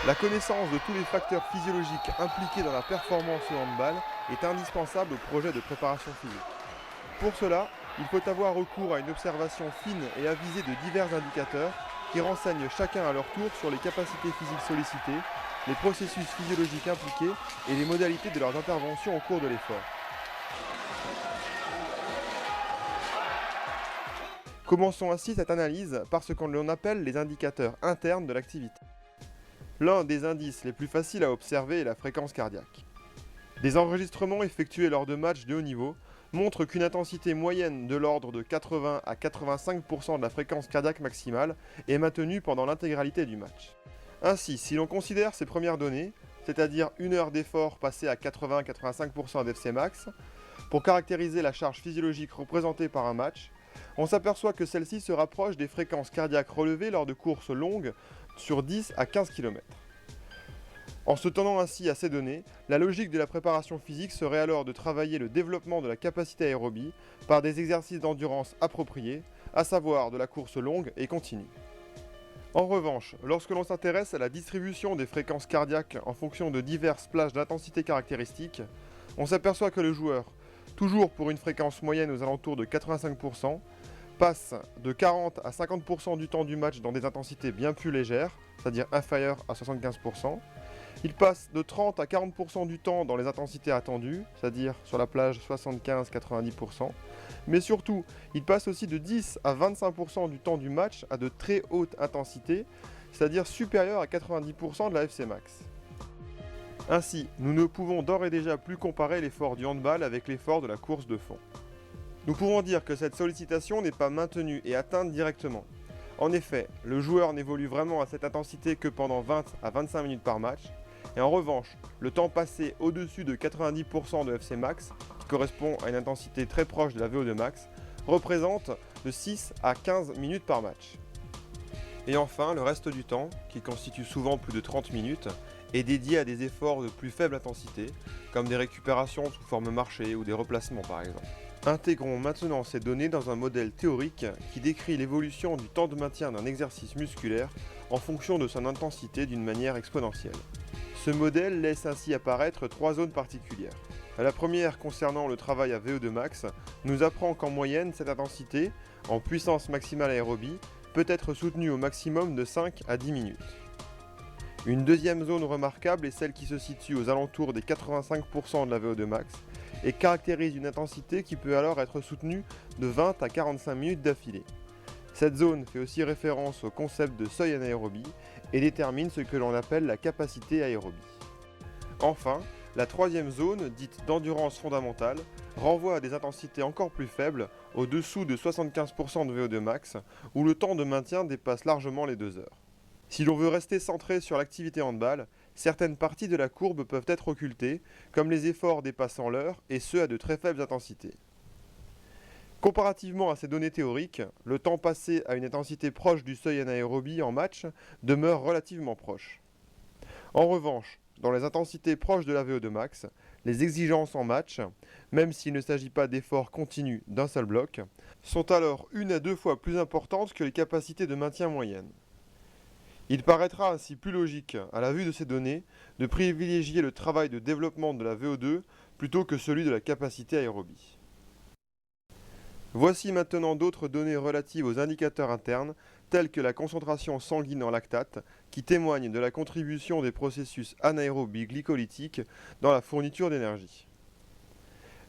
La connaissance de tous les facteurs physiologiques impliqués dans la performance au handball est indispensable au projet de préparation physique. Pour cela, il faut avoir recours à une observation fine et avisée de divers indicateurs qui renseignent chacun à leur tour sur les capacités physiques sollicitées, les processus physiologiques impliqués et les modalités de leurs interventions au cours de l'effort. Commençons ainsi cette analyse par ce qu'on appelle les indicateurs internes de l'activité. L'un des indices les plus faciles à observer est la fréquence cardiaque. Des enregistrements effectués lors de matchs de haut niveau montrent qu'une intensité moyenne de l'ordre de 80 à 85% de la fréquence cardiaque maximale est maintenue pendant l'intégralité du match. Ainsi, si l'on considère ces premières données, c'est-à-dire une heure d'effort passée à 80-85% d'FC max, pour caractériser la charge physiologique représentée par un match, on s'aperçoit que celle-ci se rapproche des fréquences cardiaques relevées lors de courses longues sur 10 à 15 km. En se tenant ainsi à ces données, la logique de la préparation physique serait alors de travailler le développement de la capacité aérobie par des exercices d'endurance appropriés, à savoir de la course longue et continue. En revanche, lorsque l'on s'intéresse à la distribution des fréquences cardiaques en fonction de diverses plages d'intensité caractéristiques, on s'aperçoit que le joueur, toujours pour une fréquence moyenne aux alentours de 85%, passe de 40 à 50% du temps du match dans des intensités bien plus légères, c'est-à-dire inférieures à 75%. Il passe de 30 à 40% du temps dans les intensités attendues, c'est-à-dire sur la plage 75-90%. Mais surtout, il passe aussi de 10 à 25% du temps du match à de très hautes intensités, c'est-à-dire supérieures à 90% de la FC max. Ainsi, nous ne pouvons d'ores et déjà plus comparer l'effort du handball avec l'effort de la course de fond. Nous pouvons dire que cette sollicitation n'est pas maintenue et atteinte directement. En effet, le joueur n'évolue vraiment à cette intensité que pendant 20 à 25 minutes par match, et en revanche, le temps passé au-dessus de 90% de FC max, qui correspond à une intensité très proche de la VO2 max, représente de 6 à 15 minutes par match. Et enfin, le reste du temps, qui constitue souvent plus de 30 minutes, est dédié à des efforts de plus faible intensité, comme des récupérations sous forme marchée ou des replacements par exemple. Intégrons maintenant ces données dans un modèle théorique qui décrit l'évolution du temps de maintien d'un exercice musculaire en fonction de son intensité d'une manière exponentielle. Ce modèle laisse ainsi apparaître trois zones particulières. La première, concernant le travail à VO2 max, nous apprend qu'en moyenne, cette intensité, en puissance maximale aérobie, peut être soutenue au maximum de 5 à 10 minutes. Une deuxième zone remarquable est celle qui se situe aux alentours des 85% de la VO2 max et caractérise une intensité qui peut alors être soutenue de 20 à 45 minutes d'affilée. Cette zone fait aussi référence au concept de seuil anaérobie et détermine ce que l'on appelle la capacité aérobie. Enfin, la troisième zone, dite d'endurance fondamentale, renvoie à des intensités encore plus faibles, au-dessous de 75% de VO2 max, où le temps de maintien dépasse largement les 2 heures. Si l'on veut rester centré sur l'activité handball, certaines parties de la courbe peuvent être occultées, comme les efforts dépassant l'heure, et ceux à de très faibles intensités. Comparativement à ces données théoriques, le temps passé à une intensité proche du seuil anaérobie en match demeure relativement proche. En revanche, dans les intensités proches de la VO2 max, les exigences en match, même s'il ne s'agit pas d'efforts continus d'un seul bloc, sont alors 1 à 2 fois plus importantes que les capacités de maintien moyennes. Il paraîtra ainsi plus logique, à la vue de ces données, de privilégier le travail de développement de la VO2 plutôt que celui de la capacité aérobie. Voici maintenant d'autres données relatives aux indicateurs internes, tels que la concentration sanguine en lactate, qui témoignent de la contribution des processus anaérobies glycolytiques dans la fourniture d'énergie.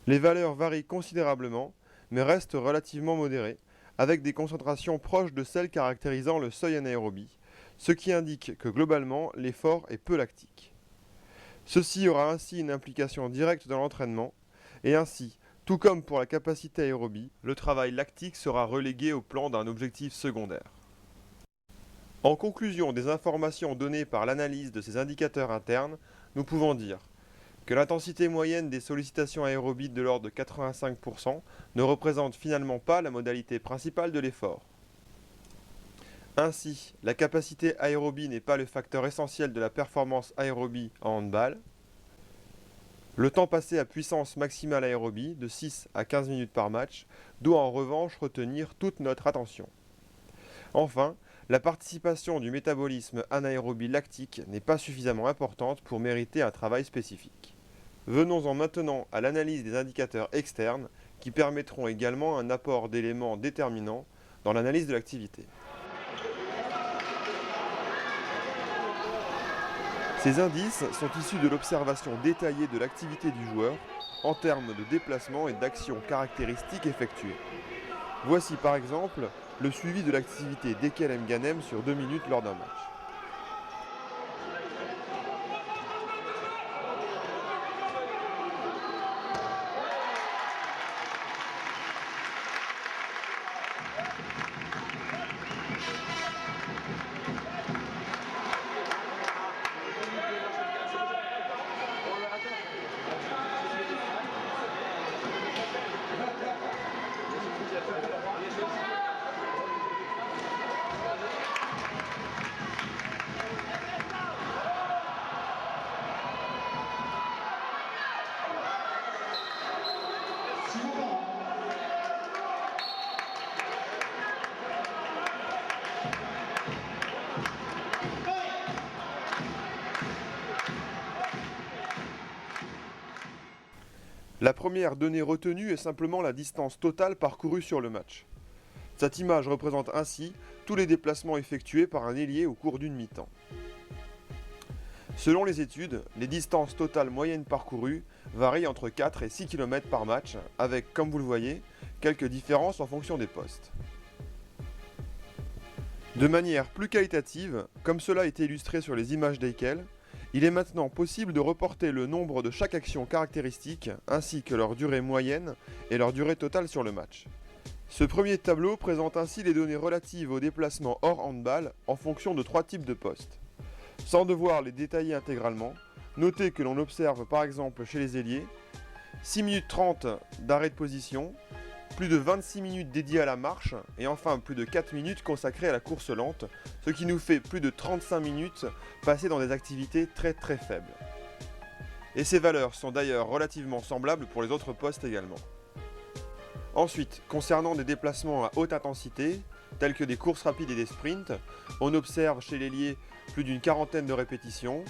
Les valeurs varient considérablement, mais restent relativement modérées, avec des concentrations proches de celles caractérisant le seuil anaérobie, ce qui indique que globalement l'effort est peu lactique. Ceci aura ainsi une implication directe dans l'entraînement, et ainsi, tout comme pour la capacité aérobie, le travail lactique sera relégué au plan d'un objectif secondaire. En conclusion des informations données par l'analyse de ces indicateurs internes, nous pouvons dire que l'intensité moyenne des sollicitations aérobies de l'ordre de 85% ne représente finalement pas la modalité principale de l'effort. Ainsi, la capacité aérobie n'est pas le facteur essentiel de la performance aérobie en handball. Le temps passé à puissance maximale aérobie, de 6 à 15 minutes par match, doit en revanche retenir toute notre attention. Enfin, la participation du métabolisme anaérobie lactique n'est pas suffisamment importante pour mériter un travail spécifique. Venons-en maintenant à l'analyse des indicateurs externes qui permettront également un apport d'éléments déterminants dans l'analyse de l'activité. Ces indices sont issus de l'observation détaillée de l'activité du joueur en termes de déplacement et d'actions caractéristiques effectuées. Voici par exemple le suivi de l'activité d'Ekel Mganem sur 2 minutes lors d'un match. La première donnée retenue est simplement la distance totale parcourue sur le match. Cette image représente ainsi tous les déplacements effectués par un ailier au cours d'une mi-temps. Selon les études, les distances totales moyennes parcourues varient entre 4 et 6 km par match, avec, comme vous le voyez, quelques différences en fonction des postes. De manière plus qualitative, comme cela a été illustré sur les images d'Ekel, il est maintenant possible de reporter le nombre de chaque action caractéristique, ainsi que leur durée moyenne et leur durée totale sur le match. Ce premier tableau présente ainsi les données relatives aux déplacements hors handball en fonction de 3 types de postes. Sans devoir les détailler intégralement, notez que l'on observe par exemple chez les ailiers 6 minutes 30 d'arrêt de position, plus de 26 minutes dédiées à la marche et enfin plus de 4 minutes consacrées à la course lente, ce qui nous fait plus de 35 minutes passées dans des activités très faibles. Et ces valeurs sont d'ailleurs relativement semblables pour les autres postes également. Ensuite, concernant des déplacements à haute intensité, tels que des courses rapides et des sprints, on observe chez l'ailier plus d'une quarantaine de répétitions,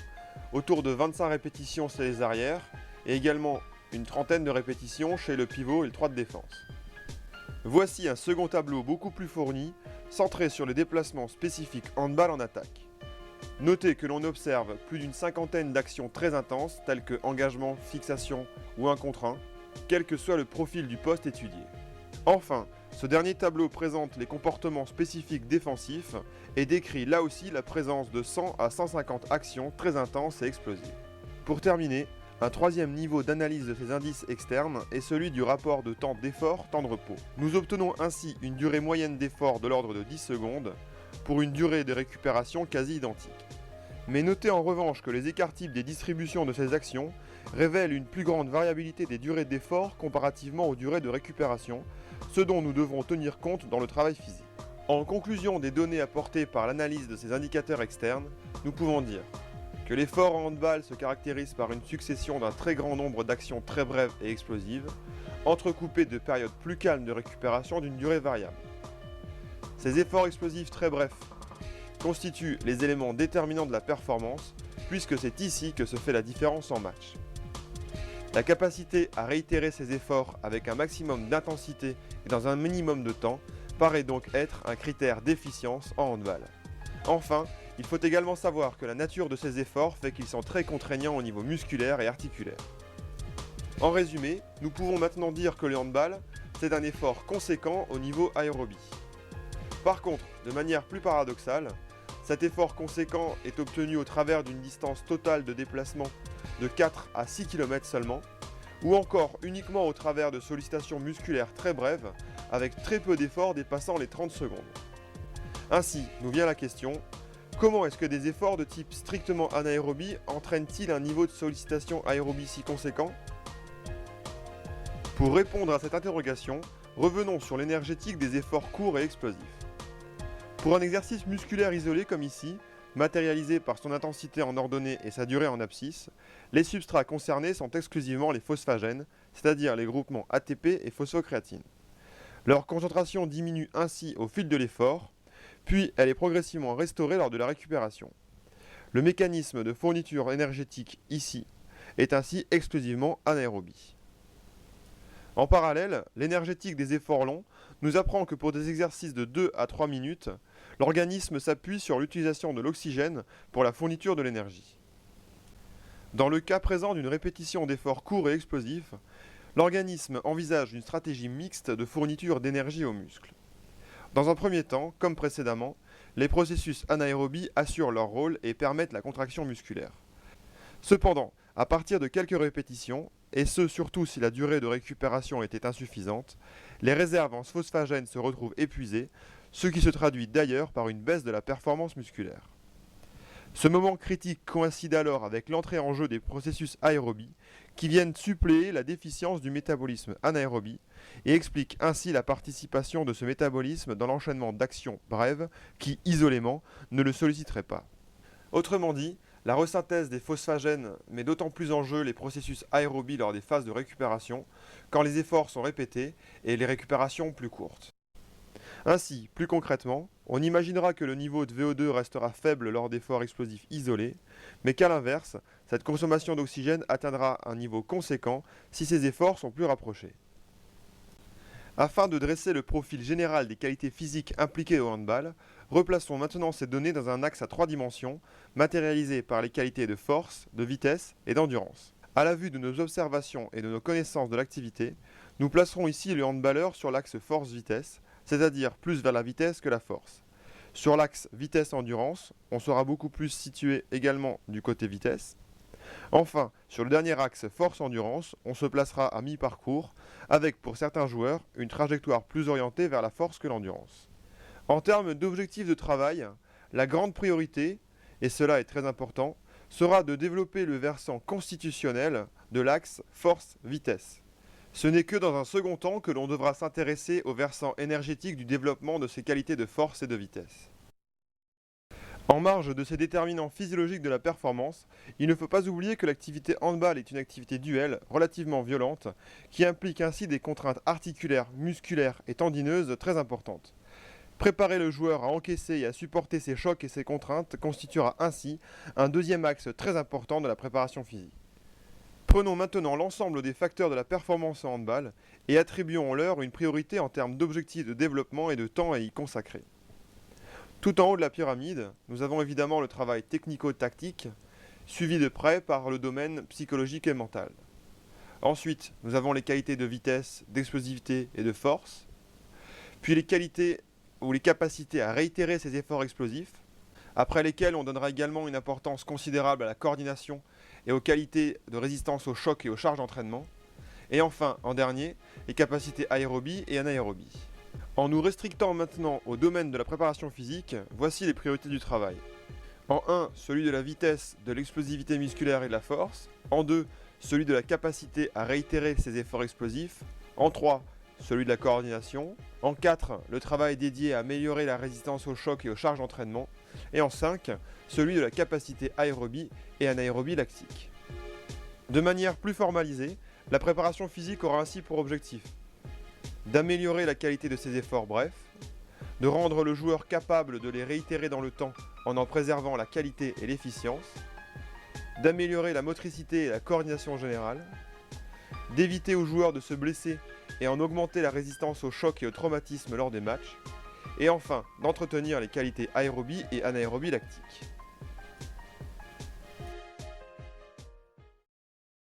autour de 25 répétitions chez les arrières et également une trentaine de répétitions chez le pivot et le 3 de défense. Voici un second tableau beaucoup plus fourni, centré sur les déplacements spécifiques handball en attaque. Notez que l'on observe plus d'une cinquantaine d'actions très intenses, telles que engagement, fixation ou 1 contre 1, quel que soit le profil du poste étudié. Enfin, ce dernier tableau présente les comportements spécifiques défensifs et décrit là aussi la présence de 100 à 150 actions très intenses et explosives. Pour terminer, un troisième niveau d'analyse de ces indices externes est celui du rapport de temps d'effort, temps de repos. Nous obtenons ainsi une durée moyenne d'effort de l'ordre de 10 secondes pour une durée de récupération quasi identique. Mais notez en revanche que les écarts types des distributions de ces actions révèlent une plus grande variabilité des durées d'effort comparativement aux durées de récupération, ce dont nous devrons tenir compte dans le travail physique. En conclusion des données apportées par l'analyse de ces indicateurs externes, nous pouvons dire que l'effort en handball se caractérise par une succession d'un très grand nombre d'actions très brèves et explosives, entrecoupées de périodes plus calmes de récupération d'une durée variable. Ces efforts explosifs très brefs constituent les éléments déterminants de la performance, puisque c'est ici que se fait la différence en match. La capacité à réitérer ces efforts avec un maximum d'intensité et dans un minimum de temps paraît donc être un critère d'efficience en handball. Enfin, il faut également savoir que la nature de ces efforts fait qu'ils sont très contraignants au niveau musculaire et articulaire. En résumé, nous pouvons maintenant dire que le handball, c'est un effort conséquent au niveau aérobie. Par contre, de manière plus paradoxale, cet effort conséquent est obtenu au travers d'une distance totale de déplacement de 4 à 6 km seulement, ou encore uniquement au travers de sollicitations musculaires très brèves, avec très peu d'efforts dépassant les 30 secondes. Ainsi, nous vient la question: comment est-ce que des efforts de type strictement anaérobie entraînent-ils un niveau de sollicitation aérobie si conséquent? Pour répondre à cette interrogation, revenons sur l'énergétique des efforts courts et explosifs. Pour un exercice musculaire isolé comme ici, matérialisé par son intensité en ordonnée et sa durée en abscisse, les substrats concernés sont exclusivement les phosphagènes, c'est-à-dire les groupements ATP et phosphocréatine. Leur concentration diminue ainsi au fil de l'effort, puis elle est progressivement restaurée lors de la récupération. Le mécanisme de fourniture énergétique ici est ainsi exclusivement anaérobie. En parallèle, l'énergétique des efforts longs nous apprend que pour des exercices de 2 à 3 minutes, l'organisme s'appuie sur l'utilisation de l'oxygène pour la fourniture de l'énergie. Dans le cas présent d'une répétition d'efforts courts et explosifs, l'organisme envisage une stratégie mixte de fourniture d'énergie aux muscles. Dans un premier temps, comme précédemment, les processus anaérobies assurent leur rôle et permettent la contraction musculaire. Cependant, à partir de quelques répétitions, et ce surtout si la durée de récupération était insuffisante, les réserves en phosphagène se retrouvent épuisées, ce qui se traduit d'ailleurs par une baisse de la performance musculaire. Ce moment critique coïncide alors avec l'entrée en jeu des processus aérobies qui viennent suppléer la déficience du métabolisme anaérobie et expliquent ainsi la participation de ce métabolisme dans l'enchaînement d'actions brèves qui, isolément, ne le solliciteraient pas. Autrement dit, la resynthèse des phosphagènes met d'autant plus en jeu les processus aérobies lors des phases de récupération, quand les efforts sont répétés et les récupérations plus courtes. Ainsi, plus concrètement, on imaginera que le niveau de VO2 restera faible lors d'efforts explosifs isolés, mais qu'à l'inverse, cette consommation d'oxygène atteindra un niveau conséquent si ces efforts sont plus rapprochés. Afin de dresser le profil général des qualités physiques impliquées au handball, replaçons maintenant ces données dans un axe à 3 dimensions, matérialisé par les qualités de force, de vitesse et d'endurance. À la vue de nos observations et de nos connaissances de l'activité, nous placerons ici le handballeur sur l'axe force-vitesse, c'est-à-dire plus vers la vitesse que la force. Sur l'axe vitesse-endurance, on sera beaucoup plus situé également du côté vitesse. Enfin, sur le dernier axe force-endurance, on se placera à mi-parcours, avec pour certains joueurs une trajectoire plus orientée vers la force que l'endurance. En termes d'objectifs de travail, la grande priorité, et cela est très important, sera de développer le versant constitutionnel de l'axe force-vitesse. Ce n'est que dans un second temps que l'on devra s'intéresser au versant énergétique du développement de ces qualités de force et de vitesse. En marge de ces déterminants physiologiques de la performance, il ne faut pas oublier que l'activité handball est une activité duelle, relativement violente, qui implique ainsi des contraintes articulaires, musculaires et tendineuses très importantes. Préparer le joueur à encaisser et à supporter ces chocs et ces contraintes constituera ainsi un deuxième axe très important de la préparation physique. Prenons maintenant l'ensemble des facteurs de la performance en handball et attribuons-leur une priorité en termes d'objectifs de développement et de temps à y consacrer. Tout en haut de la pyramide, nous avons évidemment le travail technico-tactique, suivi de près par le domaine psychologique et mental. Ensuite, nous avons les qualités de vitesse, d'explosivité et de force, puis les qualités ou les capacités à réitérer ces efforts explosifs, après lesquels on donnera également une importance considérable à la coordination et aux qualités de résistance aux chocs et aux charges d'entraînement, et enfin, en dernier, les capacités aérobie et anaérobie. En nous restrictant maintenant au domaine de la préparation physique, voici les priorités du travail. En 1, celui de la vitesse, de l'explosivité musculaire et de la force. En 2, celui de la capacité à réitérer ces efforts explosifs. En 3, celui de la coordination. En 4, le travail dédié à améliorer la résistance aux chocs et aux charges d'entraînement. Et en 5, celui de la capacité aérobie et anaérobie lactique. De manière plus formalisée, la préparation physique aura ainsi pour objectif d'améliorer la qualité de ses efforts brefs, de rendre le joueur capable de les réitérer dans le temps en préservant la qualité et l'efficience, d'améliorer la motricité et la coordination générale, d'éviter aux joueurs de se blesser et en augmenter la résistance aux chocs et aux traumatismes lors des matchs, et enfin d'entretenir les qualités aérobie et anaérobie lactiques.